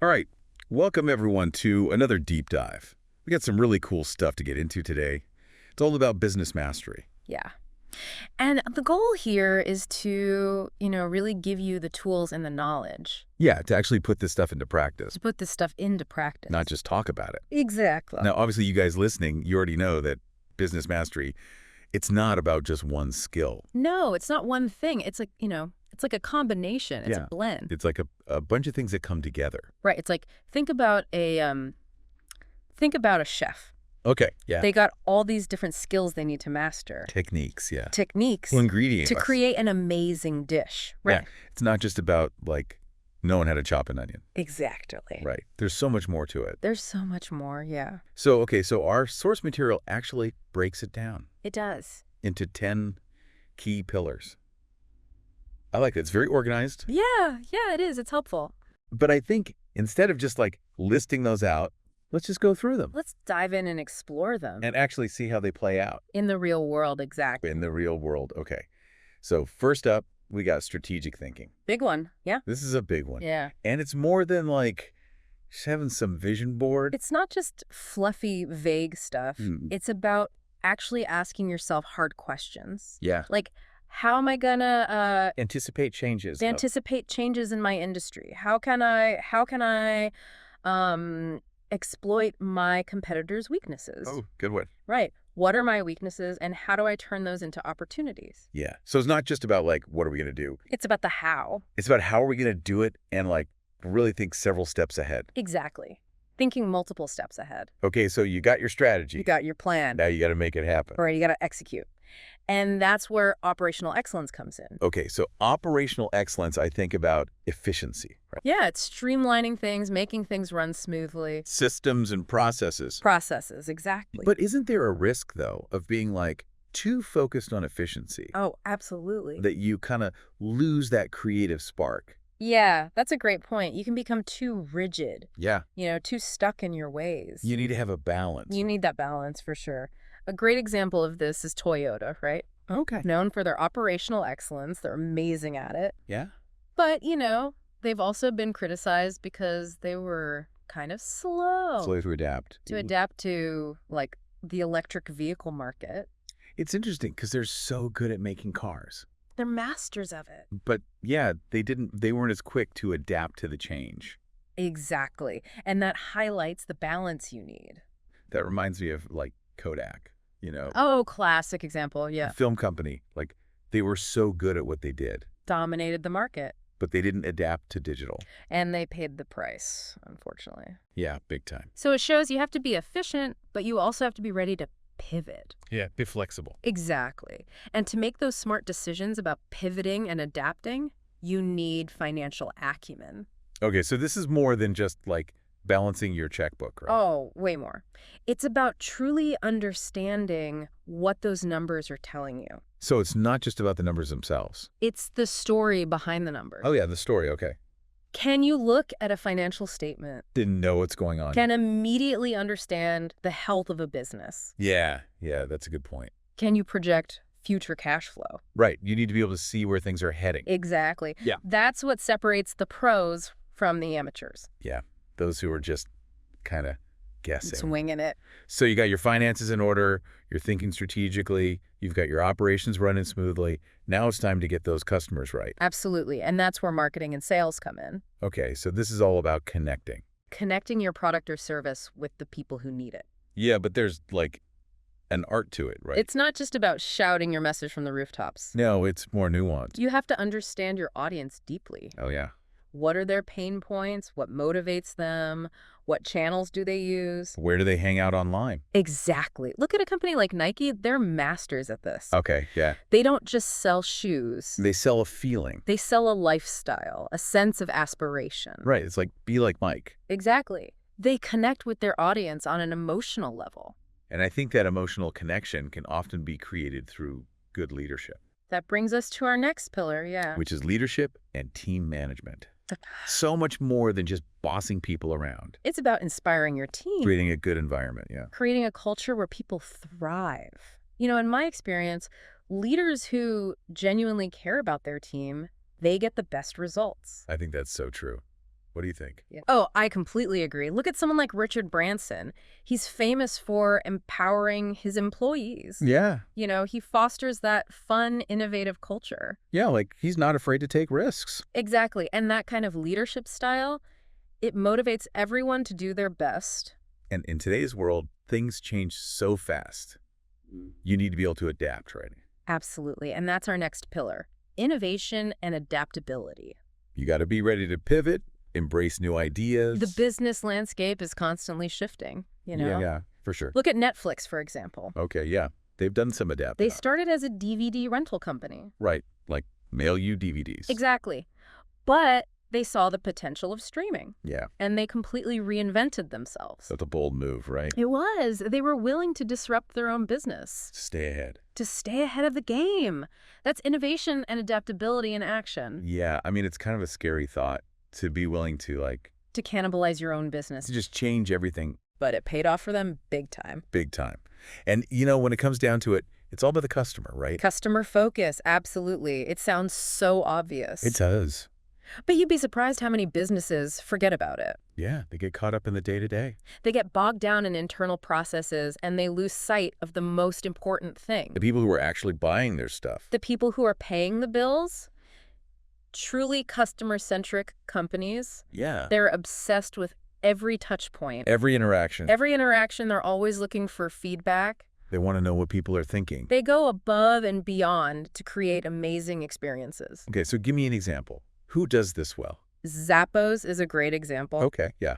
All right, welcome everyone to another deep dive. We got some really cool stuff to get into today. It's all about business mastery. Yeah. And the goal here is to, really give you the tools and the knowledge Yeah, to actually put this stuff into practice, to put this stuff into practice. not just talk about it. Exactly. Now, obviously, you guys listening, you already know that business mastery, it's not about just one skill. No, it's not one thing. It's like, it's like a combination. It's Yeah. a blend. It's like a bunch of things that come together. Right. It's like think about a chef. Okay, yeah. They got all these different skills they need to master. Techniques, yeah. Techniques Well, ingredients. to create an amazing dish. Right. Yeah, it's not just about, knowing how to chop an onion. Exactly. Right. There's so much more to it. There's so much more. Yeah. So our source material actually breaks it down It does. into 10 key pillars. I like it. It's very organized. Yeah. Yeah, it is. It's helpful. But I think instead of just listing those out, let's just go through them Let's dive in and explore them. and actually see how they play out In the real world, exactly. in the real world. Okay. So first up, we got strategic thinking. Big one. Yeah. This is a big one. Yeah. And it's more than just having some vision board. It's not just fluffy, vague stuff. Mm. It's about actually asking yourself hard questions. Yeah. Like, how am I gonna Anticipate changes. anticipate changes in my industry? How can I exploit my competitors' weaknesses? Oh, good one. Right. What are my weaknesses and how do I turn those into opportunities? Yeah. So it's not just about what are we going to do? It's about the how. It's about how are we going to do it and really think several steps ahead. Exactly. Thinking multiple steps ahead. Okay, so you got your strategy. You got your plan. Now you got to make it happen. Or you got to execute. And that's where operational excellence comes in. Okay, so operational excellence, I think about efficiency, right? Yeah, it's streamlining things, making things run smoothly. Systems and processes. Processes, exactly. But isn't there a risk, though, of being too focused on efficiency Oh, absolutely. that you kind of lose that creative spark? Yeah, that's a great point. You can become too rigid, Yeah. too stuck in your ways. You need to have a balance. You need that balance for sure. A great example of this is Toyota, right? Okay. Known for their operational excellence. They're amazing at it. Yeah? But, they've also been criticized because they were kind of slow Slow to adapt. to adapt to, the electric vehicle market. It's interesting because they're so good at making cars. They're masters of it. But yeah, they weren't as quick to adapt to the change. Exactly. And that highlights the balance you need. That reminds me of Kodak, Oh, classic example. Yeah. film company. They were so good at what they did, Dominated the market. but they didn't adapt to digital. And they paid the price, unfortunately. Yeah, big time. So it shows you have to be efficient, but you also have to be ready to pivot. Yeah, be flexible. Exactly. And to make those smart decisions about pivoting and adapting, you need financial acumen. Okay, so this is more than just balancing your checkbook, right? Oh, way more. It's about truly understanding what those numbers are telling you. So it's not just about the numbers themselves. It's the story behind the numbers. Oh yeah, the story, okay. Can you look at a financial statement, Didn't know what's going on. can immediately understand the health of a business? Yeah, that's a good point. Can you project future cash flow? Right, you need to be able to see where things are heading. Exactly. Yeah. That's what separates the pros from the amateurs. Yeah, those who are just kind of guessing. Swinging it. So you got your finances in order, you're thinking strategically, you've got your operations running smoothly. Now it's time to get those customers right. Absolutely. And that's where marketing and sales come in. Okay, so this is all about connecting. Connecting your product or service with the people who need it. Yeah, but there's an art to it, right? It's not just about shouting your message from the rooftops. No, it's more nuanced. You have to understand your audience deeply. Oh, yeah. What are their pain points? What motivates them? What channels do they use? Where do they hang out online? Exactly. Look at a company like Nike. They're masters at this. Okay, yeah. They don't just sell shoes. They sell a feeling. They sell a lifestyle, a sense of aspiration. Right, it's be like Mike. Exactly. They connect with their audience on an emotional level. And I think that emotional connection can often be created through good leadership. That brings us to our next pillar, yeah. Which is leadership and team management. So much more than just bossing people around. It's about inspiring your team. Creating a good environment, yeah. Creating a culture where people thrive. In my experience, leaders who genuinely care about their team, they get the best results. I think that's so true. What do you think? Yeah. Oh, I completely agree. Look at someone like Richard Branson. He's famous for empowering his employees. Yeah. You know, he fosters that fun, innovative culture. Yeah, like he's not afraid to take risks. Exactly. And that kind of leadership style, it motivates everyone to do their best. And in today's world, things change so fast. You need to be able to adapt, right? Absolutely. And that's our next pillar, innovation and adaptability. You got to be ready to pivot, embrace new ideas. The business landscape is constantly shifting, you know? Yeah, for sure. Look at Netflix, for example. Okay, yeah. They've done some adapting. They started as a DVD rental company. Right, like mail you DVDs. Exactly. But they saw the potential of streaming. Yeah. And they completely reinvented themselves. That's a bold move, right? It was. They were willing to disrupt their own business. Stay ahead. To stay ahead of the game. That's innovation and adaptability in action. Yeah, I mean, it's kind of a scary thought to be willing to, To cannibalize your own business. to just change everything But it paid off for them big time. big time. And, when it comes down to it, it's all about the customer, right? Customer focus, absolutely. It sounds so obvious. It does. But you'd be surprised how many businesses forget about it. Yeah, they get caught up in the day-to-day. They get bogged down in internal processes and they lose sight of the most important thing. The people who are actually buying their stuff. The people who are paying the bills, truly customer-centric companies, Yeah. they're obsessed with every touch point. Every interaction. Every interaction, they're always looking for feedback. They want to know what people are thinking. They go above and beyond to create amazing experiences. Okay, so give me an example. Who does this well? Zappos is a great example. Okay, yeah.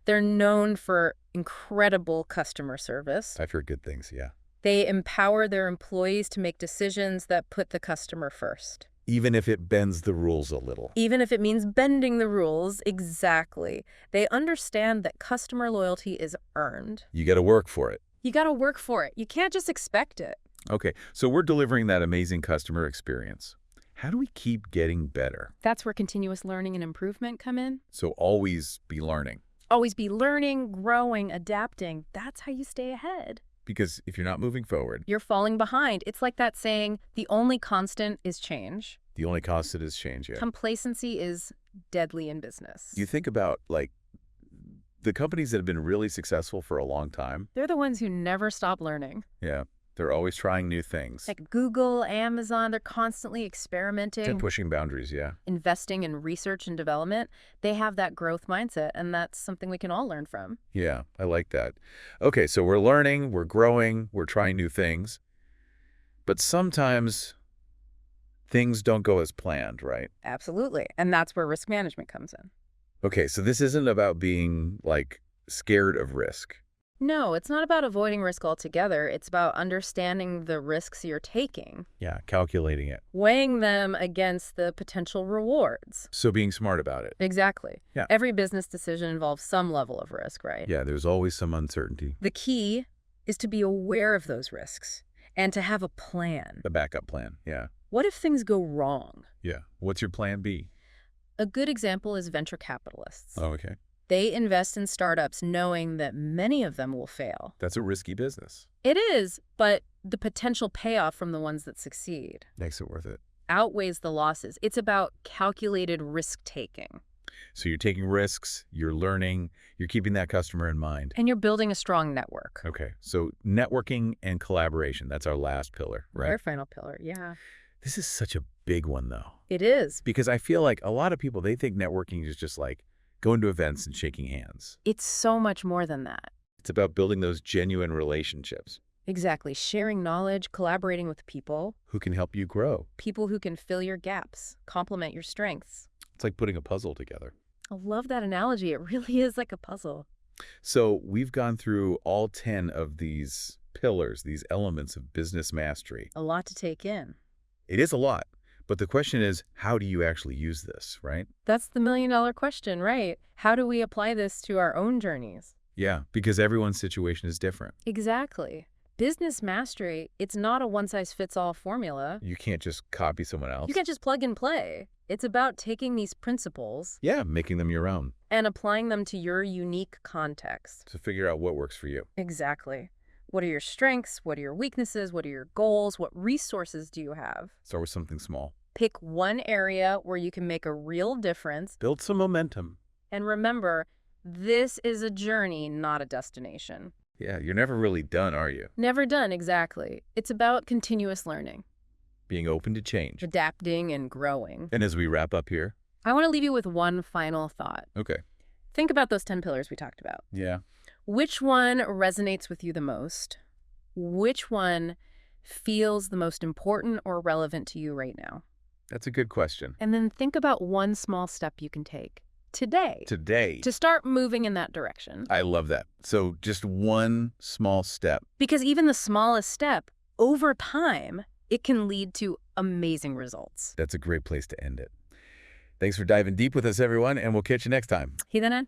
They're known for incredible customer service. I've heard good things, yeah. They empower their employees to make decisions that put the customer first. Even if it bends the rules a little. Even if it means bending the rules, exactly. They understand that customer loyalty is earned. You got to work for it. You got to work for it. You can't just expect it. Okay, so we're delivering that amazing customer experience. How do we keep getting better? That's where continuous learning and improvement come in. So always be learning. Always be learning, growing, adapting. That's how you stay ahead. Because if you're not moving forward, You're falling behind. It's like that saying, the only constant is change. the only constant is change. Yeah. Complacency is deadly in business. You think about, the companies that have been really successful for a long time. They're the ones who never stop learning. Yeah. They're always trying new things. Like Google, Amazon, they're constantly And experimenting, pushing boundaries, yeah. investing in research and development. They have that growth mindset, and that's something we can all learn from. Yeah, I like that. Okay, so we're learning, we're growing, we're trying new things. But sometimes things don't go as planned, right? Absolutely. And that's where risk management comes in. Okay, so this isn't about being, scared of risk. No, it's not about avoiding risk altogether. It's about understanding the risks you're taking, Yeah, calculating it. weighing them against the potential rewards. So being smart about it. Exactly. Yeah. Every business decision involves some level of risk, right? Yeah, there's always some uncertainty. The key is to be aware of those risks and to have a plan. The backup plan, yeah. What if things go wrong? Yeah. What's your plan B? A good example is venture capitalists. Oh, okay. They invest in startups knowing that many of them will fail. That's a risky business. It is, but the potential payoff from the ones that succeed Makes it worth it. outweighs the losses. It's about calculated risk-taking. So you're taking risks, you're learning, you're keeping that customer in mind. And you're building a strong network. Okay, so networking and collaboration, that's our last pillar, right? Our final pillar, yeah. This is such a big one, though. It is. Because I feel like a lot of people, they think networking is just going to events and shaking hands. It's so much more than that. It's about building those genuine relationships. Exactly. Sharing knowledge, collaborating with people, Who can help you grow? people who can fill your gaps, complement your strengths. It's like putting a puzzle together. I love that analogy. It really is like a puzzle. So we've gone through all 10 of these pillars, these elements of business mastery. A lot to take in. It is a lot, but the question is, how do you actually use this, right? That's the million-dollar question, right? How do we apply this to our own journeys? Yeah, because everyone's situation is different. Exactly. Business mastery, it's not a one-size-fits-all formula. You can't just copy someone else. You can't just plug and play. It's about taking these principles Yeah, making them your own and applying them to your unique context. to figure out what works for you. Exactly. What are your strengths? What are your weaknesses? What are your goals? What resources do you have? Start with something small. Pick one area where you can make a real difference. Build some momentum. And remember, this is a journey, not a destination. Yeah, you're never really done, are you? Never done, exactly. It's about continuous learning, Being open to change. adapting, and growing. And as we wrap up here. I want to leave you with one final thought. Okay. Think about those 10 pillars we talked about. Yeah. Which one resonates with you the most? Which one feels the most important or relevant to you right now? That's a good question. And then think about one small step you can take today Today. to start moving in that direction. I love that. So just one small step. Because even the smallest step, over time, it can lead to amazing results. That's a great place to end it. Thanks for diving deep with us, everyone, and we'll catch you next time. Hidanan?